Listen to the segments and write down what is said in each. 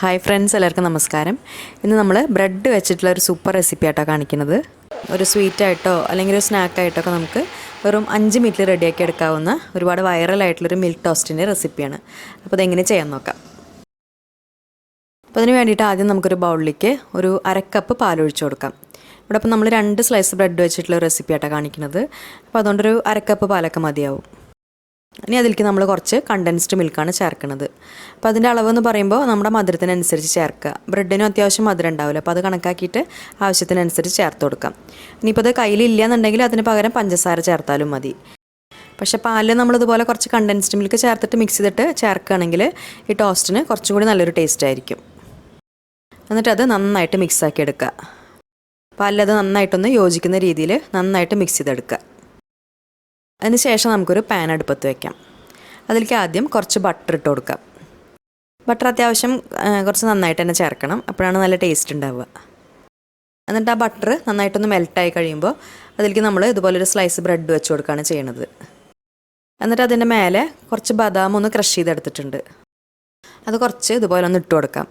Hi friends, എല്ലാവർക്കും നമസ്കാരം. ഇന്ന് നമ്മൾ ബ്രെഡ് വെച്ചിട്ടുള്ള ഒരു സൂപ്പർ റെസിപ്പി ആയിട്ടാണ് കാണിക്കുന്നത്. ഒരു സ്വീറ്റായിട്ടോ അല്ലെങ്കിൽ ഒരു സ്നാക്കായിട്ടോ ഒക്കെ നമുക്ക് വെറും 5 മിനിറ്റിൽ റെഡിയാക്കി എടുക്കാവുന്ന ഒരുപാട് വൈറലായിട്ടുള്ളൊരു മിൽക്ക് ടോസ്റ്റിൻ്റെ റെസിപ്പിയാണ്. അപ്പോൾ അതെങ്ങനെ ചെയ്യാൻ നോക്കാം. അപ്പോൾ അതിന് വേണ്ടിയിട്ട് ആദ്യം നമുക്കൊരു ബൗളിലേക്ക് ഒരു 1/2 കപ്പ് പാലൊഴിച്ച് കൊടുക്കാം. ഇവിടെ ഇപ്പോൾ നമ്മൾ 2 സ്ലൈസ് ബ്രെഡ് വെച്ചിട്ടുള്ള റെസിപ്പി ആയിട്ടാണ് കാണിക്കുന്നത്. അപ്പോൾ അതുകൊണ്ടൊരു 1/2 കപ്പ് പാലൊക്കെ മതിയാവും. ഇനി അതിലേക്ക് നമ്മൾ കുറച്ച് കണ്ടൻസ്ഡ് മിൽക്കാണ് ചേർക്കുന്നത്. അപ്പോൾ അതിൻ്റെ അളവെന്ന് പറയുമ്പോൾ നമ്മുടെ മധുരത്തിനനുസരിച്ച് ചേർക്കുക. ബ്രെഡിനും അത്യാവശ്യം മധുരം ഉണ്ടാവില്ല, അപ്പോൾ അത് കണക്കാക്കിയിട്ട് ആവശ്യത്തിനനുസരിച്ച് ചേർത്ത് കൊടുക്കാം. ഇനിയിപ്പോൾ അത് കയ്യിലില്ല എന്നുണ്ടെങ്കിൽ അതിന് പകരം പഞ്ചസാര ചേർത്താലും മതി. പക്ഷേ പാലിൽ നമ്മളിതുപോലെ കുറച്ച് കണ്ടൻസ്ഡ് മിൽക്ക് ചേർത്തിട്ട് മിക്സ് ചെയ്തിട്ട് ചേർക്കുകയാണെങ്കിൽ ഈ ടോസ്റ്റിന് കുറച്ചും കൂടി നല്ലൊരു ടേസ്റ്റ് ആയിരിക്കും. എന്നിട്ട് അത് നന്നായിട്ട് മിക്സാക്കി എടുക്കുക. പാലിലത് നന്നായിട്ടൊന്ന് യോജിക്കുന്ന രീതിയിൽ നന്നായിട്ട് മിക്സ് ചെയ്തെടുക്കുക. അതിന് ശേഷം നമുക്കൊരു പാൻ അടുപ്പത്ത് വയ്ക്കാം. അതിലേക്ക് ആദ്യം കുറച്ച് ബട്ടർ ഇട്ട് കൊടുക്കാം. ബട്ടർ അത്യാവശ്യം കുറച്ച് നന്നായിട്ട് തന്നെ ചേർക്കണം, അപ്പോഴാണ് നല്ല ടേസ്റ്റ് ഉണ്ടാവുക. എന്നിട്ട് ആ ബട്ടർ നന്നായിട്ടൊന്ന് മെൽട്ടായി കഴിയുമ്പോൾ അതിലേക്ക് നമ്മൾ ഇതുപോലൊരു സ്ലൈസ് ബ്രെഡ് വെച്ച് കൊടുക്കുകയാണ് ചെയ്യണത്. എന്നിട്ട് അതിൻ്റെ മേലെ കുറച്ച് ബദാം ഒന്ന് ക്രഷ് ചെയ്തെടുത്തിട്ടുണ്ട്. അത് കുറച്ച് ഇതുപോലെ ഒന്ന് ഇട്ട് കൊടുക്കാം.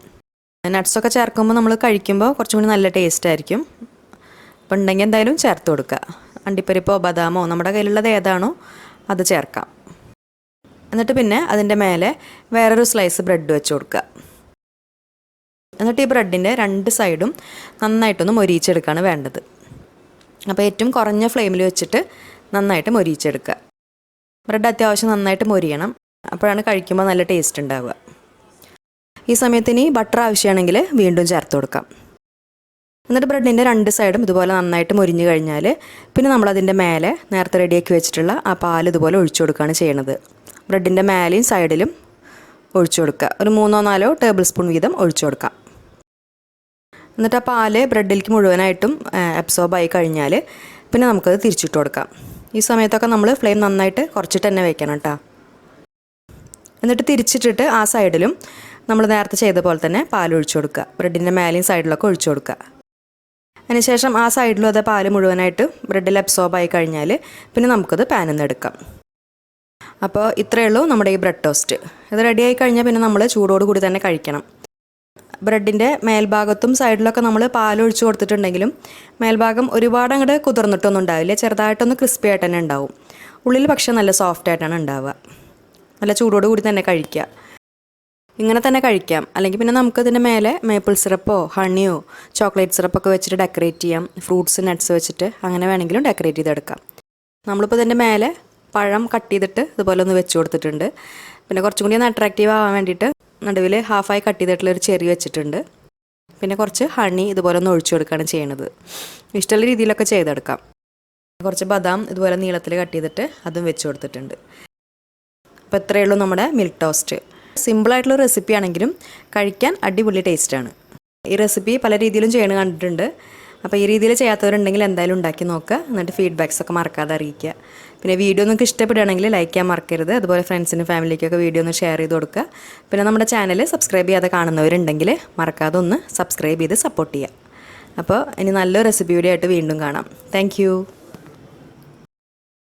നട്ട്സൊക്കെ ചേർക്കുമ്പോൾ നമ്മൾ കഴിക്കുമ്പോൾ കുറച്ചും കൂടി നല്ല ടേസ്റ്റ് ആയിരിക്കും. അപ്പോൾ ഉണ്ടെങ്കിൽ എന്തായാലും ചേർത്ത് കൊടുക്കുക. അണ്ടിപ്പരിപ്പോ ബദാമോ നമ്മുടെ കയ്യിലുള്ളത് ഏതാണോ അത് ചേർക്കാം. എന്നിട്ട് പിന്നെ അതിൻ്റെ മേലെ വേറൊരു സ്ലൈസ് ബ്രെഡ് വെച്ച് കൊടുക്കുക. എന്നിട്ട് ഈ ബ്രെഡിൻ്റെ 2 സൈഡും നന്നായിട്ടൊന്ന് മൊരിയിച്ചെടുക്കുകയാണ് വേണ്ടത്. അപ്പോൾ ഏറ്റവും കുറഞ്ഞ ഫ്ലെയിമിൽ വെച്ചിട്ട് നന്നായിട്ട് മൊരിയിച്ചെടുക്കുക. ബ്രെഡ് അത്യാവശ്യം നന്നായിട്ട് മൊരിയണം, അപ്പോഴാണ് കഴിക്കുമ്പോൾ നല്ല ടേസ്റ്റ് ഉണ്ടാവുക. ഈ സമയത്തിന് ബട്ടർ ആവശ്യമാണെങ്കിൽ വീണ്ടും ചേർത്ത് കൊടുക്കാം. എന്നിട്ട് ബ്രെഡിൻ്റെ 2 സൈഡും ഇതുപോലെ നന്നായിട്ട് മൊരിഞ്ഞ് കഴിഞ്ഞാൽ പിന്നെ നമ്മളതിൻ്റെ മേലെ നേരത്തെ റെഡിയാക്കി വെച്ചിട്ടുള്ള ആ പാൽ ഇതുപോലെ ഒഴിച്ചു കൊടുക്കുകയാണ് ചെയ്യണത്. ബ്രെഡിൻ്റെ മേലെയും സൈഡിലും ഒഴിച്ചു കൊടുക്കുക. ഒരു 3-4 ടേബിൾ സ്പൂൺ വീതം ഒഴിച്ചു കൊടുക്കാം. എന്നിട്ട് ആ പാല് ബ്രെഡിലേക്ക് മുഴുവനായിട്ടും അബ്സോർബായി കഴിഞ്ഞാൽ പിന്നെ നമുക്കത് തിരിച്ചിട്ട് കൊടുക്കാം. ഈ സമയത്തൊക്കെ നമ്മൾ ഫ്ലെയിം നന്നായിട്ട് കുറച്ചിട്ട് തന്നെ വെക്കണം കേട്ടോ. എന്നിട്ട് തിരിച്ചിട്ടിട്ട് ആ സൈഡിലും നമ്മൾ നേരത്തെ ചെയ്ത പോലെ തന്നെ പാൽ ഒഴിച്ചു കൊടുക്കുക. ബ്രെഡിൻ്റെ മേലെയും സൈഡിലൊക്കെ ഒഴിച്ചു കൊടുക്കുക. അതിനുശേഷം ആ സൈഡിലും അതേ പാല് മുഴുവനായിട്ട് ബ്രെഡിൽ അബ്സോർബായി കഴിഞ്ഞാൽ പിന്നെ നമുക്കത് പാനിൽ നിന്ന് എടുക്കാം. അപ്പോൾ ഇത്രയേ ഉള്ളൂ നമ്മുടെ ഈ ബ്രെഡ് ടോസ്റ്റ്. ഇത് റെഡിയായി കഴിഞ്ഞാൽ പിന്നെ നമ്മൾ ചൂടോട് കൂടി തന്നെ കഴിക്കണം. ബ്രെഡിൻ്റെ മേൽഭാഗത്തും സൈഡിലൊക്കെ നമ്മൾ പാലൊഴിച്ച് കൊടുത്തിട്ടുണ്ടെങ്കിലും മേൽഭാഗം ഒരുപാട് അങ്ങോട്ട് കുതിർന്നിട്ടൊന്നും ഉണ്ടാവില്ല. ചെറുതായിട്ടൊന്ന് ക്രിസ്പി ആയിട്ട് തന്നെ ഉണ്ടാവും. ഉള്ളിൽ പക്ഷേ നല്ല സോഫ്റ്റ് ആയിട്ടാണ് ഉണ്ടാവുക. നല്ല ചൂടോട് കൂടി തന്നെ കഴിക്കുക. ഇങ്ങനെ തന്നെ കഴിക്കാം. അല്ലെങ്കിൽ പിന്നെ നമുക്കതിൻ്റെ മേലെ മേപ്പിൾ സിറപ്പോ ഹണിയോ ചോക്ലേറ്റ് സിറപ്പൊക്കെ വെച്ചിട്ട് ഡെക്കറേറ്റ് ചെയ്യാം. ഫ്രൂട്ട്സ് നട്ട്സ് വെച്ചിട്ട് അങ്ങനെ വേണമെങ്കിലും ഡെക്കറേറ്റ് ചെയ്തെടുക്കാം. നമ്മളിപ്പോൾ ഇതിൻ്റെ മേലെ പഴം കട്ട് ചെയ്തിട്ട് ഇതുപോലെ ഒന്ന് വെച്ച് കൊടുത്തിട്ടുണ്ട്. പിന്നെ കുറച്ചും കൂടി ഒന്ന് അട്രാക്റ്റീവ് ആവാൻ വേണ്ടിയിട്ട് നടുവിൽ ഹാഫായി കട്ട് ചെയ്തിട്ടുള്ളൊരു ചെറി വെച്ചിട്ടുണ്ട്. പിന്നെ കുറച്ച് ഹണി ഇതുപോലെ ഒന്ന് ഒഴിച്ചു കൊടുക്കുകയാണ് ചെയ്യണത്. ഇഷ്ടമുള്ള രീതിയിലൊക്കെ ചെയ്തെടുക്കാം. കുറച്ച് ബദാം ഇതുപോലെ നീളത്തിൽ കട്ട് ചെയ്തിട്ട് അതും വെച്ച് കൊടുത്തിട്ടുണ്ട്. അപ്പോൾ ഇത്രയേ ഉള്ളൂ നമ്മുടെ മിൽക്ക് ടോസ്റ്റ്. സിമ്പിളായിട്ടുള്ള റെസിപ്പി ആണെങ്കിലും കഴിക്കാൻ അടിപൊളി ടേസ്റ്റാണ്. ഈ റെസിപ്പി പല രീതിയിലും ചെയ്യണം കണ്ടിട്ടുണ്ട്. അപ്പോൾ ഈ രീതിയിൽ ചെയ്യാത്തവരുണ്ടെങ്കിൽ എന്തായാലും ഉണ്ടാക്കി നോക്കുക. എന്നിട്ട് ഫീഡ്ബാക്സൊക്കെ മറക്കാതെ അറിയിക്കുക. പിന്നെ വീഡിയോ നിങ്ങൾക്ക് ഇഷ്ടപ്പെടുകയാണെങ്കിൽ ലൈക്ക് ചെയ്യാൻ മറക്കരുത്. അതുപോലെ ഫ്രണ്ട്സിനും ഫാമിലിക്കൊക്കെ വീഡിയോ ഒന്ന് ഷെയർ ചെയ്ത് കൊടുക്കുക. പിന്നെ നമ്മുടെ ചാനൽ സബ്സ്ക്രൈബ് ചെയ്യാതെ കാണുന്നവരുണ്ടെങ്കിൽ മറക്കാതെ ഒന്ന് സബ്സ്ക്രൈബ് ചെയ്ത് സപ്പോർട്ട് ചെയ്യുക. അപ്പോൾ ഇനി നല്ലൊരു റെസിപ്പി വീഡിയോ ആയിട്ട് വീണ്ടും കാണാം. താങ്ക്